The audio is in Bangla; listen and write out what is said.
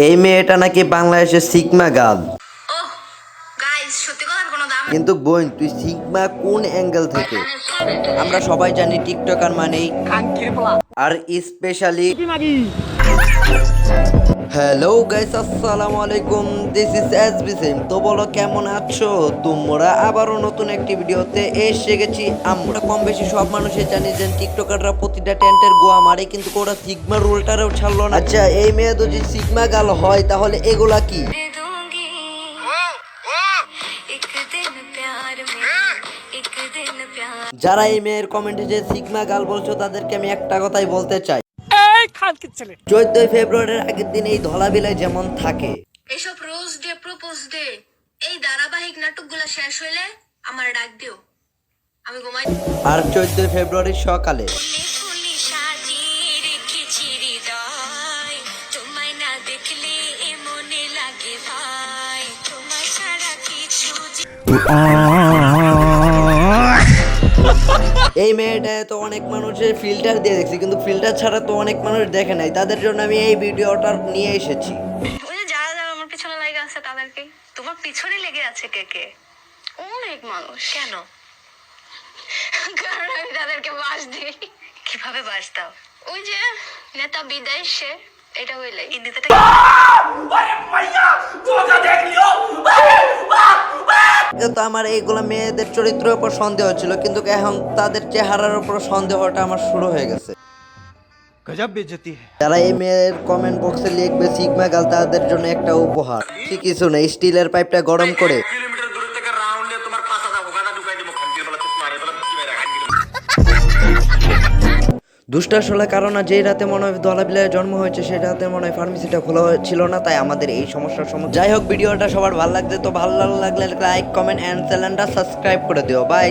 এই মেয়েটা নাকি বাংলাদেশের সিগমা গার্ল। ওহ গাইস, সত্যি কথার কোনো দাম নেই। কিন্তু বোন, তুই সিগমা কোন অ্যাঙ্গেল থেকে? আমরা সবাই জানি টিকটকার মানেই আর স্পেশালি হ্যালো গাইস, আসসালামু আলাইকুম, দিস ইজ এসবি সেম। তো বলো কেমন আছো তোমরা? আবারও নতুন একটি ভিডিওতে এসে গেছি। আমরা কম বেশি সব মানুষই জানি যে টিকটকাররা প্রতিটা টেন্টের গোয়া মারে, কিন্তু ওরা সিগমা রুলটারেও ছাড়লো না। আচ্ছা, এই মেয়ে যদি সিগমা গার্ল হয় তাহলে এগুলা কি? दे दूंगी एक दिन प्यार में, एक दिन प्यार। যারা এই মেয়ের কমেন্টে যে সিগমা গার্ল বলছো তাদেরকে আমি একটা কথাই বলতে চাই, 14 ফেব্রুয়ারির আগের দিন এই ধলাবিলায় যেমন থাকে, এসব রোজ ডে, প্রপোজ ডে, এই ধারাবাহিক নাটকগুলো শেষ হইলে আমার ডাক দিও, আমি ঘুমাই। আর 14 ফেব্রুয়ারির সকালে ফুলি ফুলি সাজিয়ে রেখেছি হৃদয়, তোমায় না দেখলে এ মনে লাগে ভাই, তোমার ছাড়া কিছু এই মেয়েটা তো অনেক মানুষের ফিল্টার দিয়ে দেখছি, কিন্তু ফিল্টার ছাড়া তো অনেক মানুষ দেখে নাই। তাদের জন্য আমি এই ভিডিওটা নিয়ে এসেছি। ওই যে যারা যারা আমার পিছনে লেগে আছে তাদেরকে। তোমার পিছনে লেগে আছে কে কে? অনেক মানুষ। কেন? কারণ আমি তাদেরকে বাস দিই। কিভাবে বাস দাও? ওই যে নেতা বিদেশে, এটা হইলে হিন্দিতে তো আমার এইগুলা মেয়েদের চরিত্রের উপর সন্দেহ ছিল, কিন্তু এখন তাদের চেহারার উপর সন্দেহটা আমার শুরু হয়ে গেছে। गजब बेइज्जती है। যারা এই মেয়ের কমেন্ট বক্সে লিখবে সিগমা গার্ল, তাদের জন্য একটা উপহার। ঠিক কিছু না, স্টিলের পাইপটা গরম করে কিলোমিটার দূর থেকে রাউন্ড দিয়ে তোমার পাছাটা ওখানে ঢুকাই দিব খানকির বলা তুমি মারে বলা কি মেরে খানকির। দুষ্টাশলা কারণ যেই রাতে মনে হয় দলাবিলায় জন্ম হয়েছে সেই রাতে মনে হয় ফার্মেসিটা খোলা ছিল না, তাই আমাদের এই সমস্যার সম্মুখীন। যাই হোক, ভিডিওটা সবার ভালো লাগছে, তো ভালো লাগলে লাইক কমেন্ট এন্ড চ্যানেলটা সাবস্ক্রাইব করে দিও। বাই।